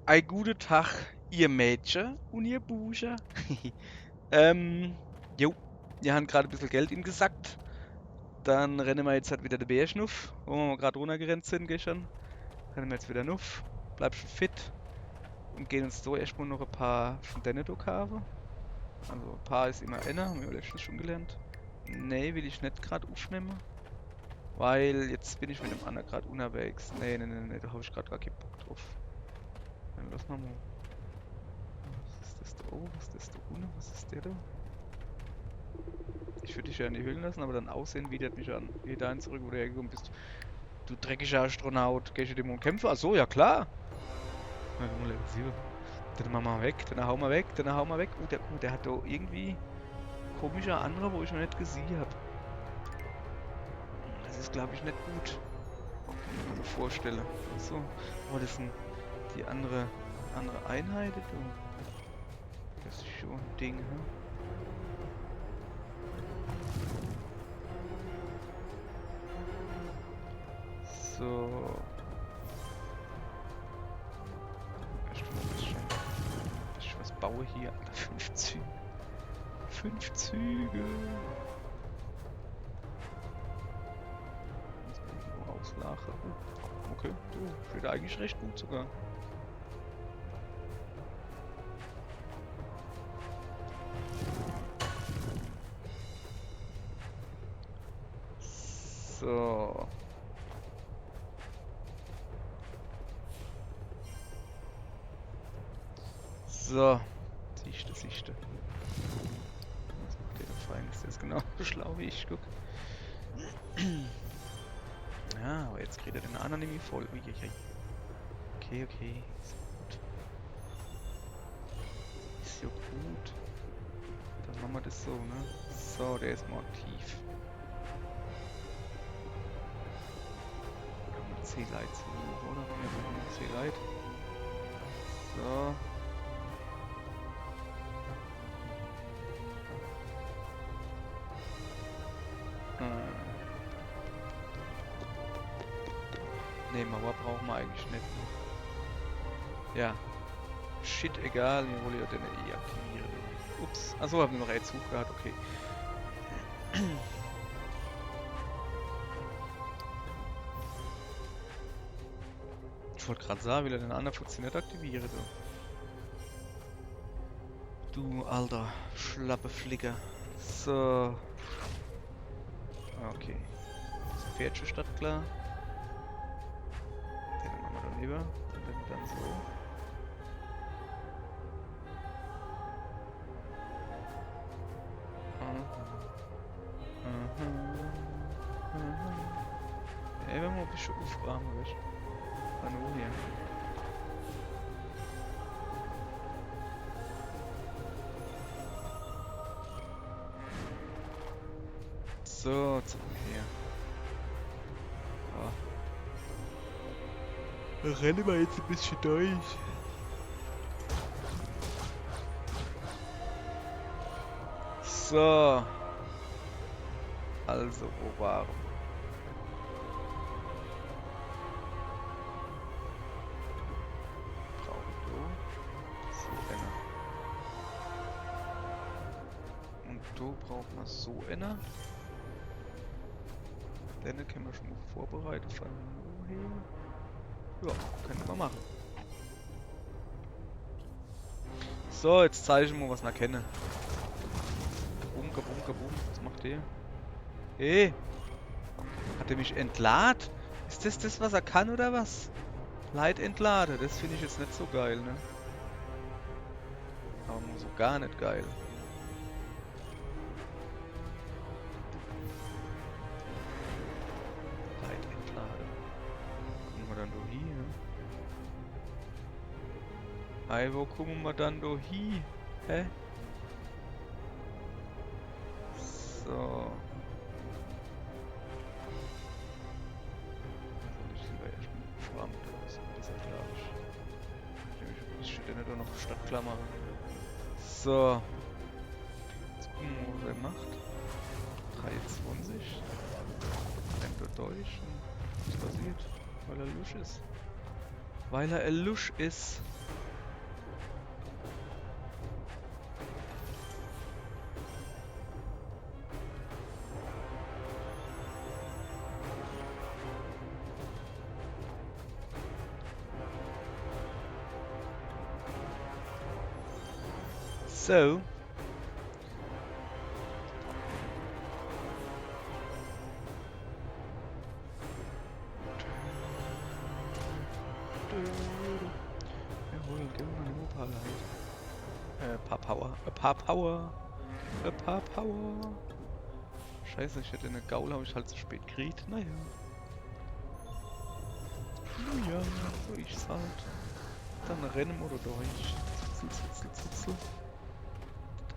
Ein guten Tag, ihr Mädchen und ihr Bursche. Jo, wir haben gerade ein bisschen Geld ihm gesackt. Dann rennen wir jetzt halt wieder den Bärschnuff, wo wir mal gerade runtergerannt sind gestern. Rennen wir jetzt wieder nuff, bleibst fit und gehen uns so erstmal noch ein paar von denen kaufen. Also ein paar ist immer einer, haben wir ja letztens schon gelernt. Nee, will ich nicht gerade aufnehmen, weil jetzt bin ich mit dem anderen gerade unterwegs. Nee, da habe ich gerade gar keinen Bock drauf. Dann lass mal. Was ist das da oben? Was ist das da unten? Was ist der da? Ich würde dich ja in die Höhlen lassen, aber dann aussehen widert mich an. Geh dahin zurück, wo du hergekommen bist. Du dreckiger Astronaut. Gehst du dem und kämpfen? Ach so, ja klar. Na, guck mal, Level 7. Den machen wir weg, den hauen wir weg, den hauen wir weg. Der hat da irgendwie komische andere, wo ich noch nicht gesehen habe. Das ist, glaube ich, nicht gut. Kann ich mir vorstellen. So. Oh, das sind die andere Einheit. Du. Das ist schon ein Ding, hm? So. Erstmal ein bisschen was baue hier. Alter, 5 Züge. 5 Züge. Muss man irgendwo auslachen. Oh, okay, du, steht eigentlich recht gut sogar. So. So. Sichte. Was macht der da fein? Ist das genau so schlau wie ich? Guck. Ja, aber jetzt kriegt er den anderen nämlich voll. Uiuiui. Okay. Ist ja gut. Dann machen wir das so, ne? So, der ist mal aktiv. Kann man C-Light suchen, oder? Ja, wir haben C-Light. So. Ne, Mauer brauchen wir eigentlich nicht. Ja. Shit, egal, wir wollen ja den eh aktivieren. Ups. Achso, haben wir noch Zug gehabt, okay. Ich wollte gerade sagen, will er den anderen funktioniert aktivieren, du. Du alter schlappe Flicker. So. Okay. Das Pferd schon startklar. Den machen wir dann lieber. Und dann so. Ey, wenn wir ein bisschen aufräumen, weißt du? Hallo hier. So, hier. Da rennen wir jetzt ein bisschen durch. So. Also, wo waren wir? Brauchen du so eine. Und du brauchen wir so eine. Den können wir schon mal vorbereiten. Von hier. Ja, können wir machen. So, jetzt zeige ich mal, was wir kennen. Kabum. Was macht der? Hey! Hat er mich entladen? Ist das, was er kann, oder was? Light entladen, das finde ich jetzt nicht so geil, ne? Aber so gar nicht geil. Light entladen. Gucken wir dann da hier. Ei, wo gucken wir dann da hier? Hä? So. Startklar machen. So. Jetzt gucken wir mal, was er macht. 23. Rennt er durch. Und was passiert? Weil er lusch ist. So. Wir holen gerne mal eine Opal halt. Paar Power. Ein paar Power. Ein paar Power. Scheiße, ich hätte eine Gaul, habe ich halt zu spät gekriegt. Naja. Naja, so ist's halt. Dann rennen oder durch. Zutzel. Das hat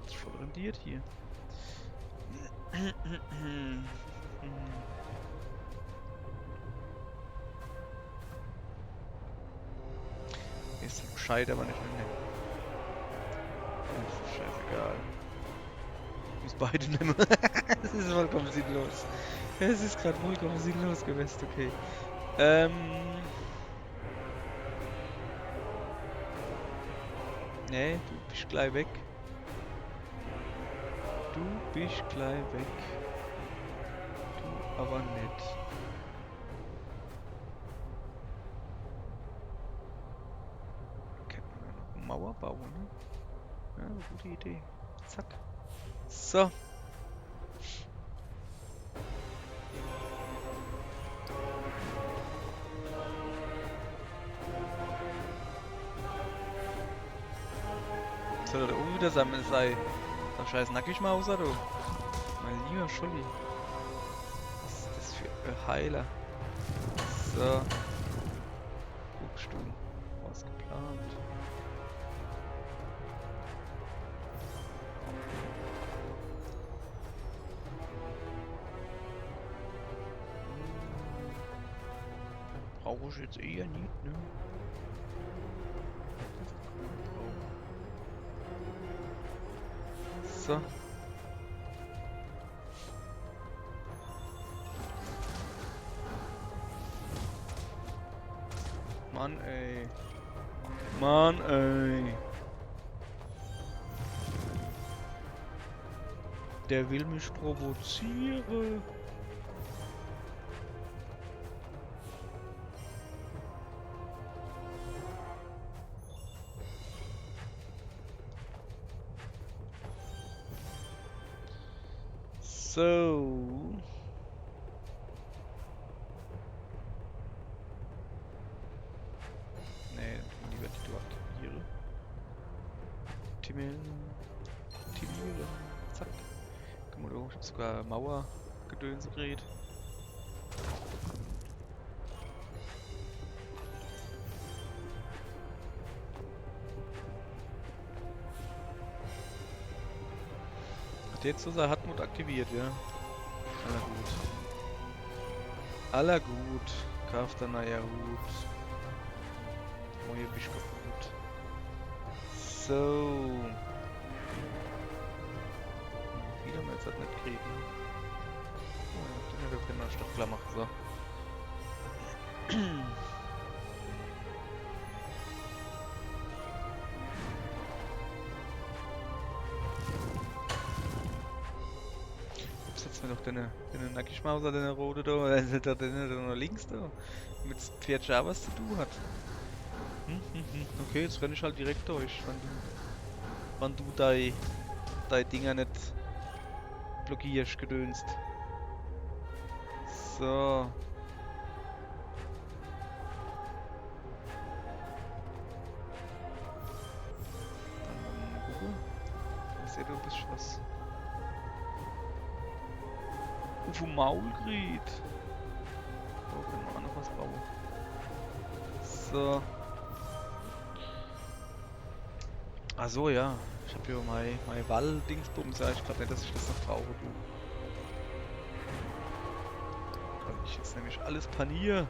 sich voll rendiert hier. Ist gescheit, aber nicht mehr. Ist scheißegal. Muss beide nehmen. Es ist vollkommen sinnlos. Es ist gerade vollkommen sinnlos gewesen, okay. Nee, du bist gleich weg. Du bist gleich weg. Du aber nicht. Kann man da noch eine Mauer bauen, ne? Ja, gute Idee. Zack. So. Soll er da oben wieder sammeln sei? So scheiß Nackigmaus, du. Mein lieber Scholli. Was ist das für ein Heiler? So. Guckst du. Was geplant? Brauche ich jetzt eher nicht, ne? So. Mann, ey. Mann, ey. Der will mich provozieren. So. Nee, lieber die du aktiviere. Optimieren. Zack. Guck mal, ich hab sogar Mauergedöns gedreht. Hat jetzt unser Hartmut aktiviert, ja. Aller gut. Aller gut. Kauft ein neuer Hut. Neue Bischkopfhut. So. Wieder mal jetzt halt nicht kriegen. Ja, wir können einen Stopp klar machen, so. Jetzt setzen wir doch den Nackigmauser, den rote da, oder den noch links da. Mit dem Pferd schon was zu tun hat. Okay, jetzt renne ich halt direkt durch, wenn du deine Dinger nicht blockierst, gedönst. So. Dann mal gucken. Ich sehe, du bist was. Vom Maul kriegt. So, können wir auch noch was bauen. So. Ach so, ja. Ich habe hier mein Wall-Dingsbums. Ja, ich glaube nicht, dass ich das noch brauche, du. Kann ich jetzt nämlich alles panieren.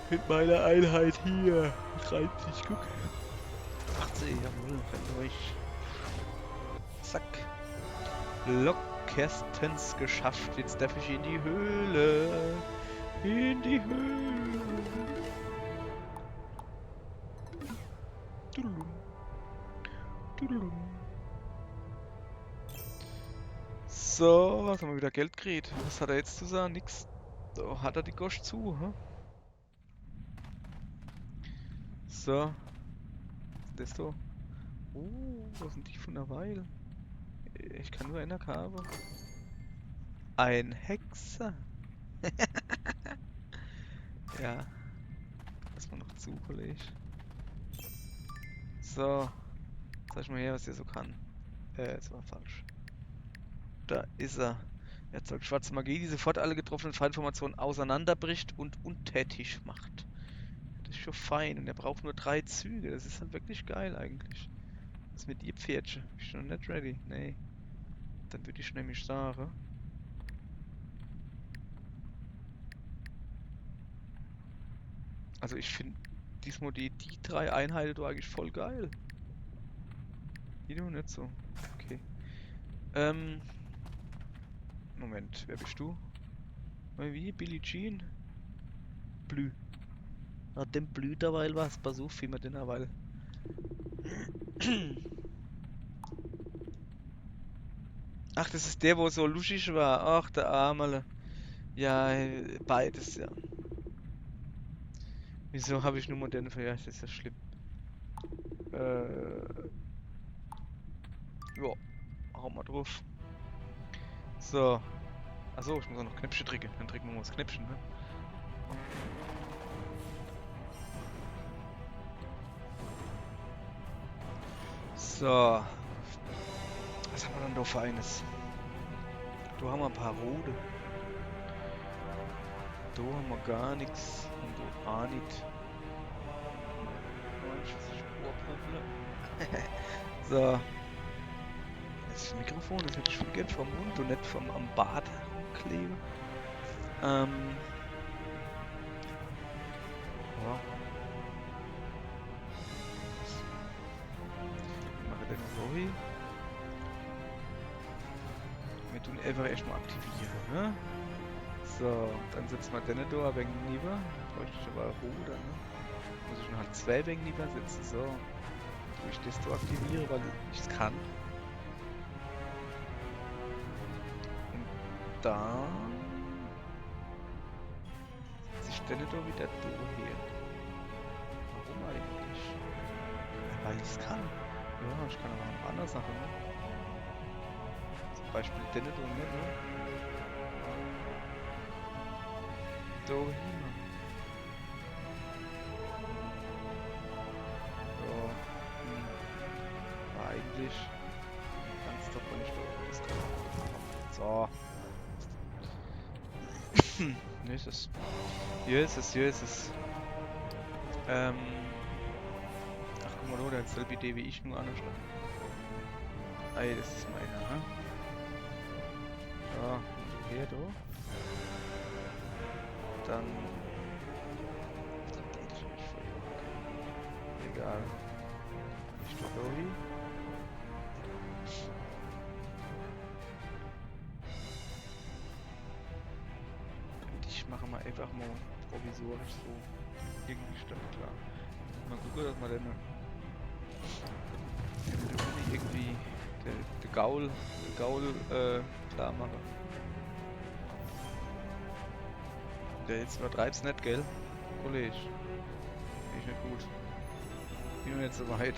Mit meiner Einheit hier. 30, guck. 18, jawohl, rennt durch. Zack. Lockerstens geschafft. Jetzt darf ich in die Höhle. In die Höhle. Tudulum. Tudulum. So, was haben wir wieder Geld gekriegt? Was hat er jetzt zu sagen? Nix. So, hat er die Gosch zu, hm? So. Das so. Oh, was sind die von der Weile? Ich kann nur einer haben. Ein Hexer. Ja, lass mal noch zu, Kollege. So, zeig mal her, was der so kann. Das war falsch. Da ist er. Er erzeugt schwarze Magie, die sofort alle getroffenen Feinformationen auseinanderbricht und untätig macht. Das ist schon fein und er braucht nur 3 Züge. Das ist halt wirklich geil eigentlich. Was mit dir, Pferdchen? Bist du noch nicht ready? Nee. Dann würde ich nämlich sagen. Also ich finde diesmal die 3 Einheiten da eigentlich voll geil. Die nur nicht so. Okay. Moment, wer bist du? Wie? Billie Jean? Blü. Hat dem Blü derweil was? Pass auf, wie man den derweil. Ach, das ist der, wo so luschig war. Ach, der Armerle. Ja, beides, ja. Wieso habe ich nur moderne verjagt? Das ist ja schlimm. Ja, hau mal drauf. So. Achso, ich muss auch noch Knöpfchen drücken. Dann drücken wir mal das Knöpfchen, ne? So. Was haben wir dann da für eines? Da haben wir ein paar rote. Da haben wir gar nichts. Und da auch nicht. So. Das Mikrofon, das hätte ich schon gern vom Mund und nicht vom am Bart kleben. Ja. Ich mache den so hin. Wir tun einfach erstmal aktivieren, ne? So, dann setzen wir den da ein wenig lieber. Bräuchte ich aber Ruhe, ne? Muss ich noch halt 2 wenig lieber setzen. So. Tue ich das da aktivieren, weil ich es kann. Und dann setze ich den da wieder da hier. Warum eigentlich? Ja, weil ich es kann. Ja, ich kann aber noch andere Sachen, ne? Zum Beispiel den da, ne? Da hin. So. War eigentlich ganz doch nicht das kann. So. Ne, ist es. Hier ist es, hier ist es. Ach, guck mal, da hat selbe Idee wie ich, nur anders. Ey, das ist meine, ha? Ja, hier, da. Dann geht es nicht voll. Egal. Ich tue da hin. Und ich mache mal einfach mal provisorisch so. Irgendwie stand klar. Mal gucken, dass man denn irgendwie der Gaul klar mache. Der jetzt übertreibt's nicht, gell? Kollege. Finde ich nicht gut. Bin noch nicht so weit.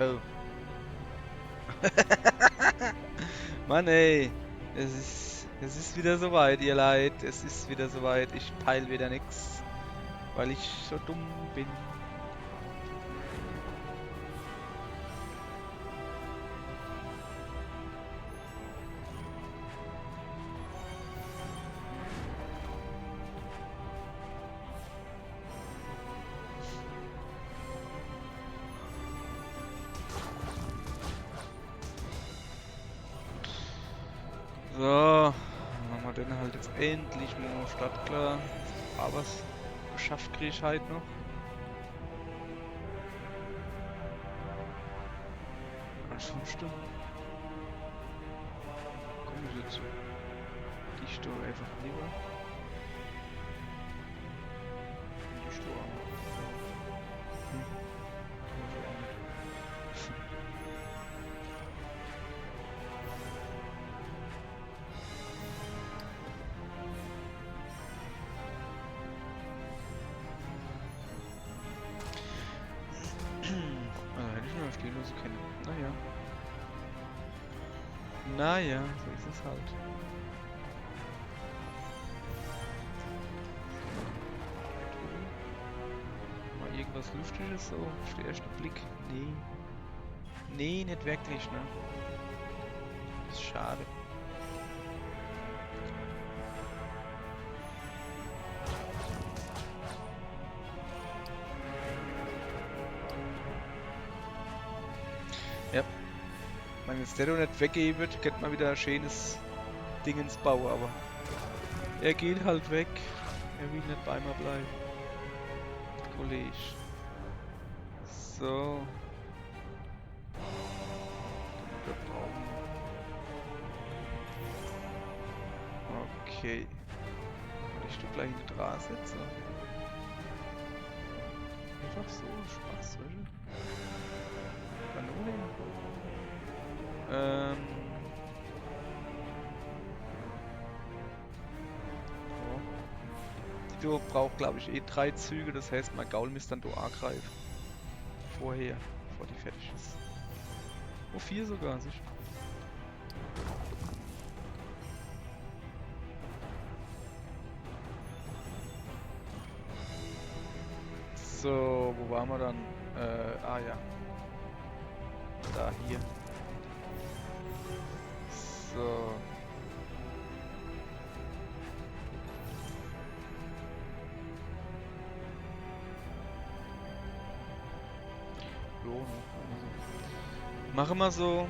Oh. Mann ey. Es ist wieder soweit, ihr Leid. Es ist wieder soweit. Ich peil wieder nix. Weil ich so dumm bin. So, dann machen wir den halt jetzt endlich mal startklar. Aber was geschafft kriege ich halt noch. An 5 Stunden. Komm ich dazu. Die Stur einfach lieber. Die Stur auch. Naja, so ist es halt. Mal irgendwas Lüftiges so auf den ersten Blick? Nee. Nee, nicht wirklich, ne? Das ist schade. Ja. Wenn jetzt der nicht weggehen wird, könnte man wieder ein schönes Ding ins Bau, aber er geht halt weg. Er will nicht bei mir bleiben. Kollege. So. Da brauchen wir. Okay. Kann ich doch gleich hinten dran setzen? Einfach so, Spaß, weißt du? Kanone. Oh. Die Tour braucht, glaube ich, eh 3 Züge, das heißt, mein Gaul müsste dann da angreifen. Vorher, bevor die fertig ist. Oh, 4 sogar, sicher. So, wo waren wir dann? Ja. Da, hier. So. Jo, machen wir so.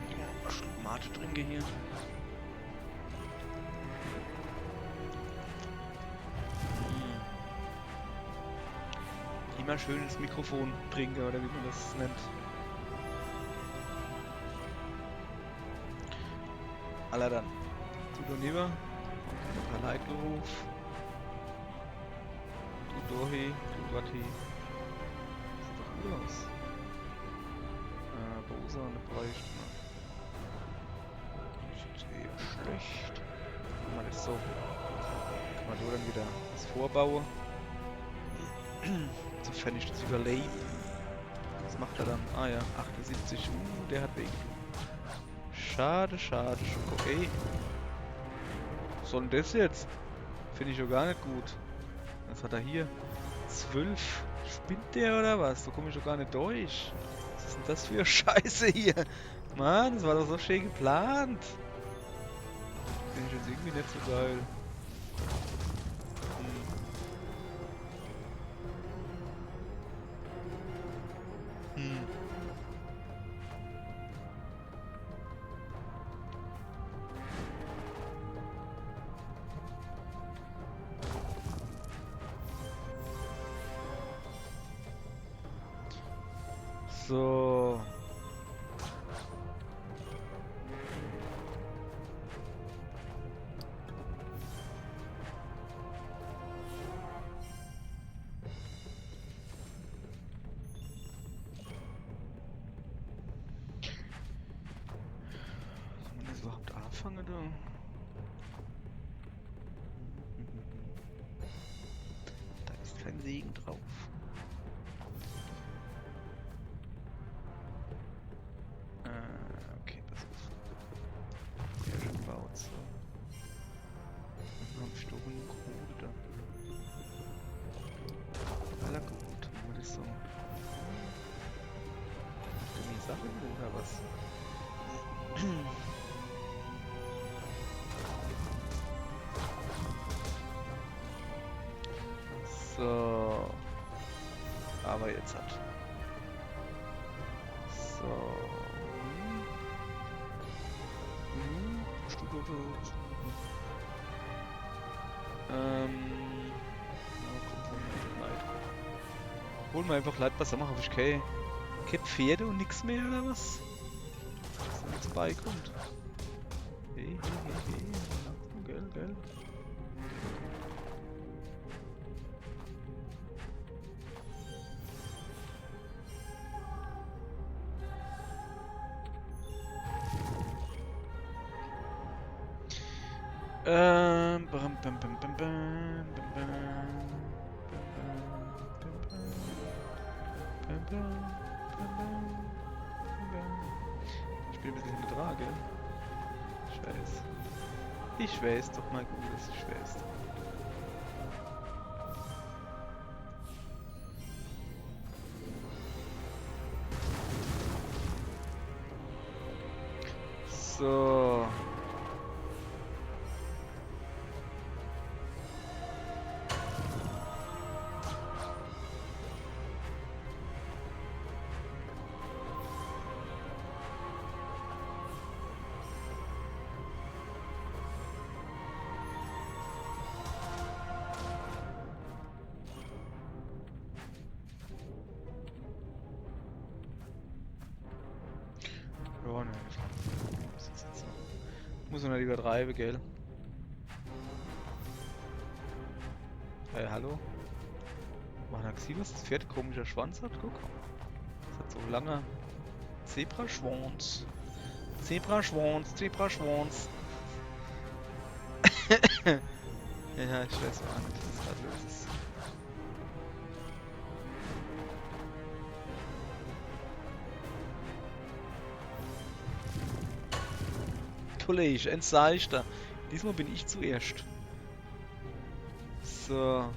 Ein Schluck Mate trinke hier. Immer schön ins Mikrofon trinken, oder wie man das nennt. Aller dann. Du lieber. Ein Leitberuf. Du Dohi, du Watti. Sieht doch gut aus. Bose und bräuchte man. Ist eher schlecht. Kann man das so. Kann man da dann wieder das vorbauen. Sofern ich das überlebe. Was macht er dann? Ah ja, 78. Der hat wegen. Schade, schade, Schoko. Ey. Was soll denn das jetzt? Finde ich ja gar nicht gut. Was hat er hier? 12. Spinnt der oder was? So komme ich doch gar nicht durch. Was ist denn das für Scheiße hier? Mann, das war doch so schön geplant. Finde ich jetzt irgendwie nicht so geil. So. Soll man das überhaupt anfangen, da? Da ist kein Segen drauf. Okay, pass auf. Sehr schön gebaut, so. Dann hab ich doch genug Kohle da. Aller gut, machen wir das so. Dumme Sache oder was? So. Aber jetzt hat. So. Holen wir einfach Leitwasser, machen ich keine Pferde und nichts mehr oder was? Was da jetzt beikommt. Hey. Gell. Ich bin ein bisschen hinter dran, gell? Ich weiß. Ich weiß doch mal gut, dass ich weiß. So. Ja, ne, das ist jetzt so. Muss man nicht übertreiben, gell? Hallo? Man hat gesehen, was das Pferd ein komischer Schwanz hat, guck. Das hat so lange Zebraschwanz. Zebraschwanz, Zebraschwanz. Ja, ich weiß auch nicht, was da los ist. Kollege, ein Seichter. Diesmal bin ich zuerst. So.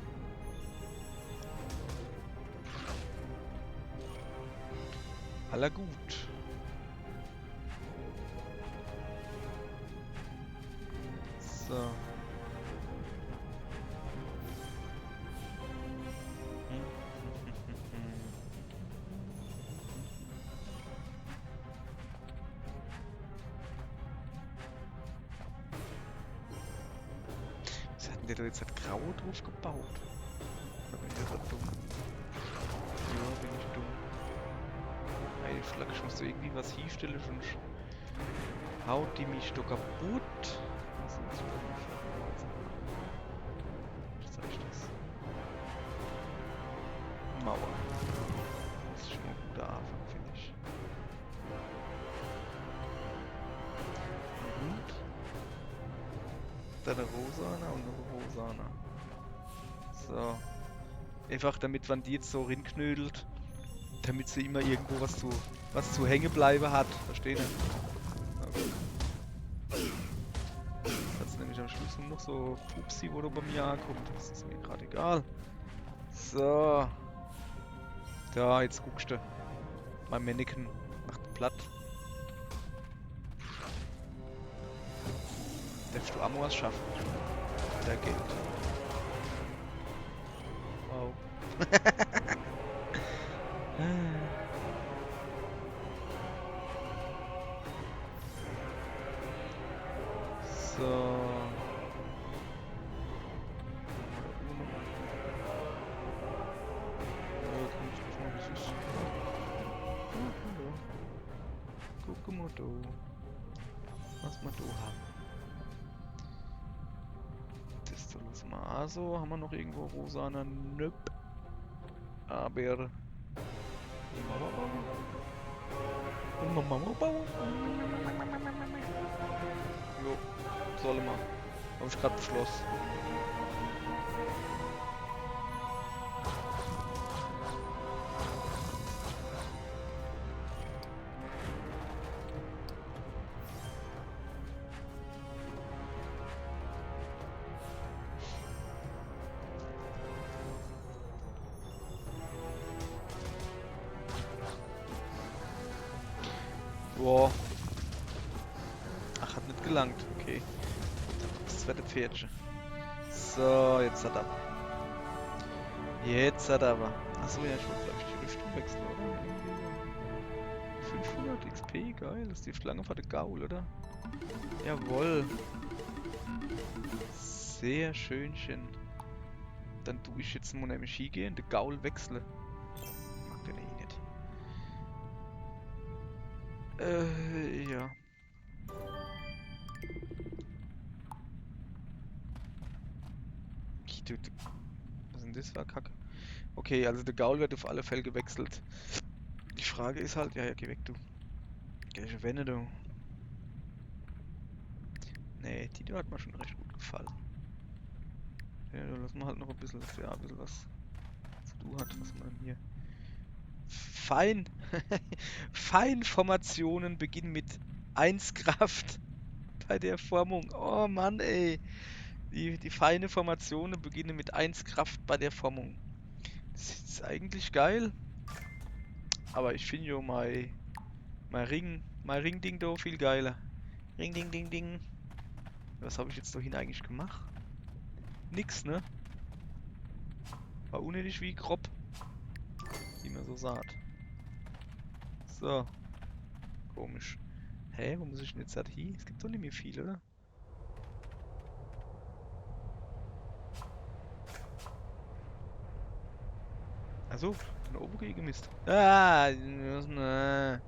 Aller gut. So. Was hat denn der da jetzt grau drauf gebaut? Oder bin ich da dumm? Ja, bin ich dumm. Ey, Schlag, ich muss da irgendwie was hinstellen, sonst haut die mich doch kaputt. Was ist das für eine Scheiße? Was sag ich das? Mauer. Das ist schon mal ein guter Anfang, finde ich. Gut. Dann eine Rosana und eine Rosana. So. Einfach damit, wenn die jetzt so rinknödelt, damit sie immer irgendwo was zu hängen bleiben hat. Versteht ihr? Okay. Jetzt hat es nämlich am Schluss nur noch so Pupsi, wo du bei mir ankommt. Das ist mir gerade egal. So. Da, jetzt guckst du. Mein Mannequin macht platt. Darfst du Amors schaffen? Da geht. Wow. So. Guck mal da. Was wir da haben. Das lassen wir also. Haben wir noch irgendwo Rosana? Nöp. Aber. Jo, soll mal. Hab ich gerade beschlossen. Boah. Ach, hat nicht gelangt. Okay. Das zweite Pferdchen. So, jetzt hat er. Jetzt hat er aber. Achso, ja, ich wollte glaube ich die Richtung wechseln, oder? 500 XP, geil. Das ist die Schlange von der Gaul, oder? Jawohl. Sehr schönchen. Dann tue ich jetzt mal nämlich hingehen, den Gaul wechseln. Mag den eh nicht. Ja. Was ist denn das für eine Kacke? Okay, also der Gaul wird auf alle Fälle gewechselt. Die Frage ist halt, ja, geh weg, du. Geh schon wenn du. Nee, die hat mir schon recht gut gefallen. Ja, dann lassen wir halt noch ein bisschen, dass der ein bisschen was zu tun hat, was man hier. Feinformationen beginnen mit 1 Kraft bei der Formung. Oh Mann, ey. Die feine Formationen beginnen mit 1 Kraft bei der Formung. Das ist eigentlich geil. Aber ich finde ja mein Ring-Ding da viel geiler. Ring, ding, ding, ding. Was habe ich jetzt dahin eigentlich gemacht? Nix, ne? War unnötig wie grob, wie man so sagt. So, komisch. Hä, wo muss ich denn jetzt halt hin? Es gibt doch nicht mehr viel, oder? Achso, nach oben gegen Mist. Ah, na.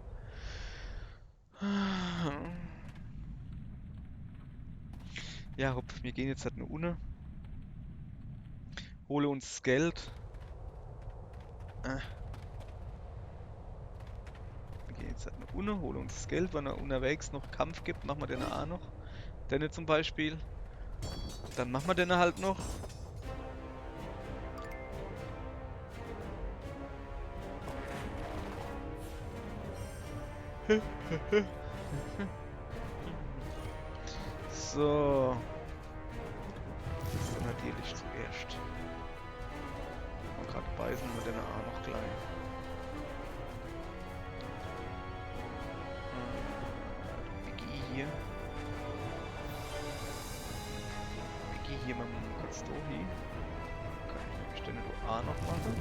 Ja, hopp, wir gehen jetzt halt nur unten. Hole uns das Geld. Wir gehen jetzt halt nur unten, hole uns das Geld. Wenn er unterwegs noch Kampf gibt, machen wir den auch noch. Den zum Beispiel. Dann machen wir den halt noch. So. Das ist natürlich zuerst. Mal gerade beißen wir den auch noch gleich. Biggie hier. Biggie hier mal kurz da hin. Kann ich nämlich den A noch machen.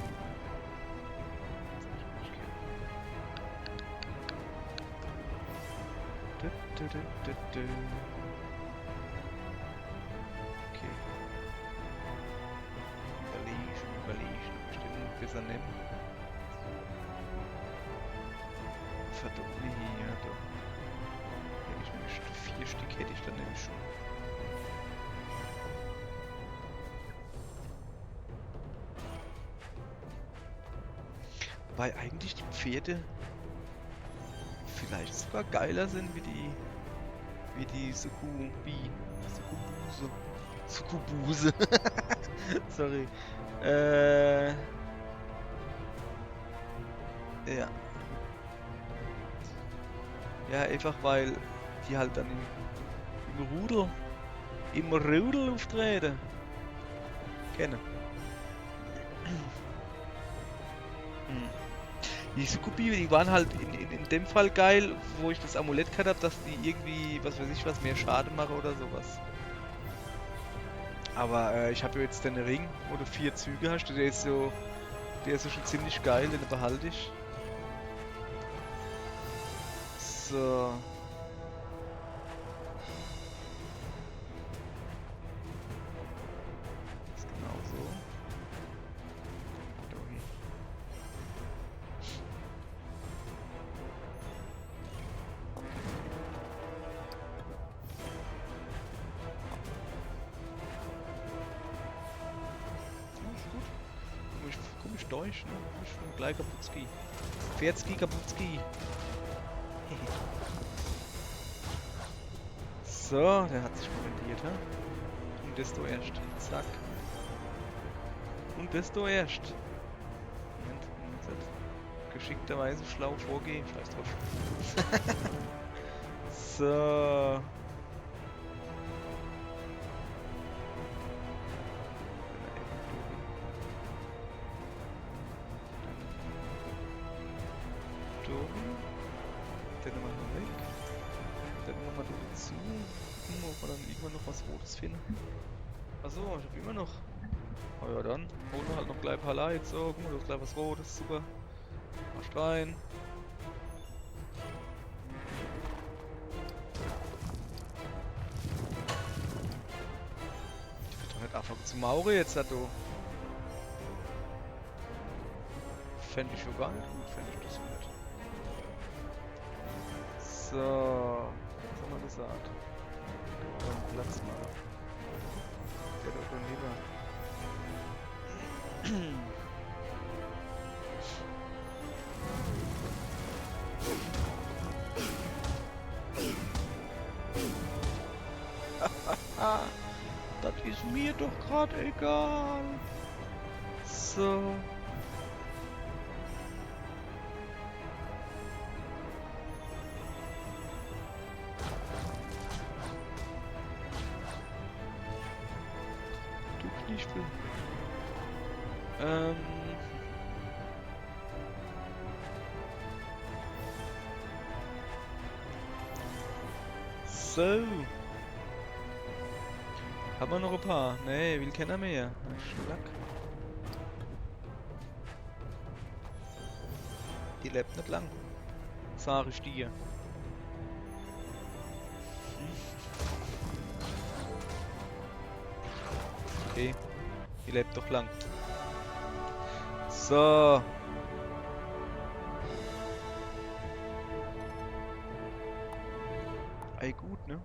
Okay. Überlegen, bestimmt besser nehmen. Verdammt, nee, ja doch. Hätte ich nämlich 4 Stück hätte ich dann nämlich schon. Wobei eigentlich die Pferde vielleicht sogar geiler sind wie die Succubuse. Sorry. Ja. Ja, einfach weil die halt dann im Rudel auftreten. Kennen. Die Succubi, die waren halt in dem Fall geil, wo ich das Amulett gehabt habe, dass die irgendwie, was weiß ich was, mehr Schaden machen oder sowas. Aber ich habe jetzt den Ring, wo du 4 Züge hast, der ist so schon ziemlich geil, den behalte ich. So. Das ist genau so. Komisch deutsch, ne? Ich bin gleich Kaputski. Pferdski, Kaputski. So, der hat sich kommentiert, hä? Und desto erst. Zack. Und desto erst. Moment, geschickterweise schlau vorgehen. Scheiß drauf. So. Den machen wir weg. Den machen wir dazu. Gucken, ob wir dann irgendwann noch was Rotes finden. Achso, ich hab immer noch. Oh ja, dann holen wir halt noch gleich ein paar Lights. So, guck mal, du hast gleich was Rotes. Super. Mach rein. Ich will doch nicht anfangen zu mauern jetzt, du. Fände ich schon gar nicht gut, fände ich das gut. So, was haben wir gesagt? Platz machen. Der doch schon lieber. Das ist mir doch gerade egal. So. Stiefel. Ähm... So. Haben wir noch ein paar? Nee, will keiner mehr. Schnack. Die lebt nicht lang. Sag ich dir. Okay. Die lebt doch lang. So. Ei gut, ne?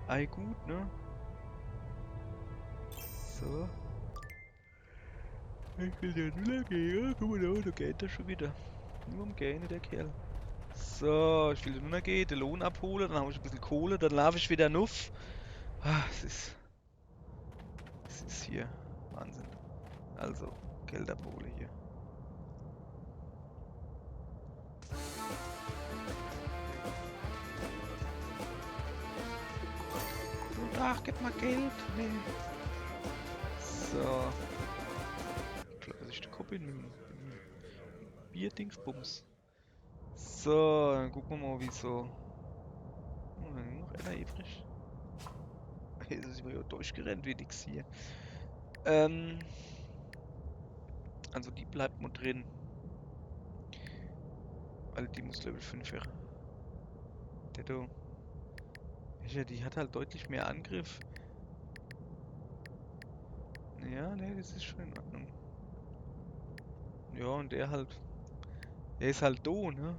Ei gut, ne? So. Ich will ja nur gehen. Guck mal da, da geht er schon wieder. Nur am Gehen, der Kerl. So, ich will nur noch gehen, den Lohn abholen, dann habe ich ein bisschen Kohle, dann laufe ich wieder nuff. Ah, es ist hier Wahnsinn. Also, Geld abholen hier. Ach, gib mal Geld. Nee. So. Klappe sich die Kuppe in den Bier-Dingsbums. So, dann gucken wir mal, wie so. Oh, noch einer übrig. Jetzt ist mir ja durchgerannt wie nix hier. Also die bleibt mal drin. Weil die muss Level 5 werden. Der da. Ja, die hat halt deutlich mehr Angriff. Ja, ne, das ist schon in Ordnung. Ja, und der halt. Der ist halt da, ne?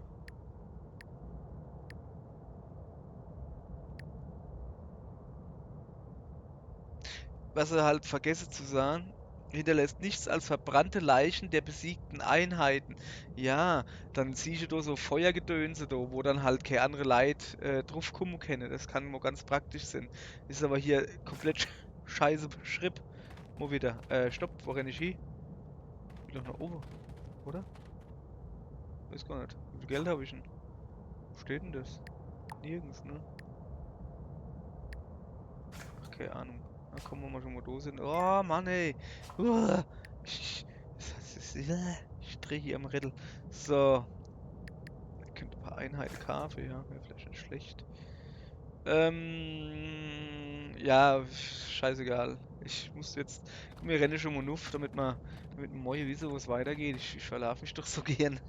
Was er halt vergessen zu sagen, hinterlässt nichts als verbrannte Leichen der besiegten Einheiten. Ja, dann siehst du da so Feuergedönse da, wo dann halt keine andere Leute draufkommen können. Das kann mal ganz praktisch sein. Ist aber hier komplett scheiße beschrieben. Mal wieder. Stopp, wo renn ich hin? Ich will doch nach oben, oder? Weiß gar nicht. Wie viel Geld habe ich denn? Wo steht denn das? Nirgends, ne? Ach, keine Ahnung. Na komm, wenn wir schon mal da sind. Oh, Mann, ey. Uah. Ich drehe hier am Rädel. So. Ich könnte ein paar Einheiten Kaffee, ja. Wäre vielleicht nicht schlecht. Ja, scheißegal. Ich muss jetzt. Komm, wir rennen schon mal nuff, damit wir morgen wissen, wo es weitergeht. Ich verlaufe mich doch so gern.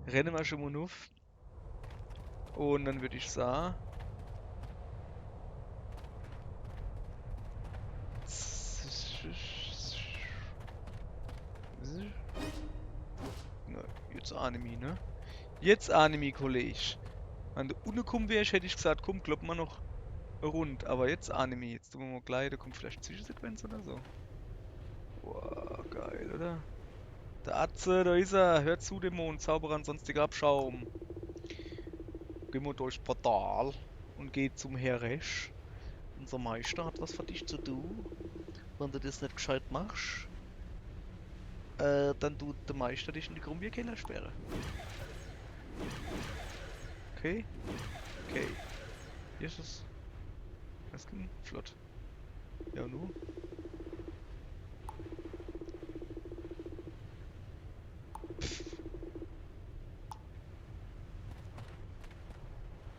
Rennen wir schon mal nuff. Und dann würde ich sagen. Na, jetzt Anime, ne? Jetzt Anime, Kollege. Wenn du ohne kommen wärst, hätte ich gesagt, komm, kloppen wir noch rund. Aber jetzt Anime. Jetzt tun wir mal gleich, da kommt vielleicht eine Zwischensequenz oder so. Wow, geil, oder? Der Atze, da ist er. Hört zu, Dämon, Zauberer und sonstiger Abschaum. Gehen wir durchs Portal und geht zum Heresch. Unser Meister hat was für dich zu tun. Wenn du das nicht gescheit machst, dann tut der Meister dich in die Krumbierkeller sperren. Okay. Okay. Hier ist es. Das ging flott. Ja, nur.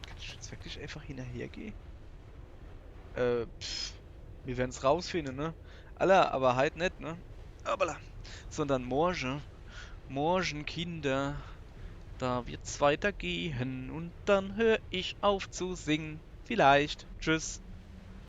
Kann ich jetzt wirklich einfach hinterhergehen? Wir werden es rausfinden, ne? Alla, aber halt nicht, ne? Aber sondern morgen. Morgen, Kinder. Da wird's weitergehen und dann höre ich auf zu singen. Vielleicht. Tschüss.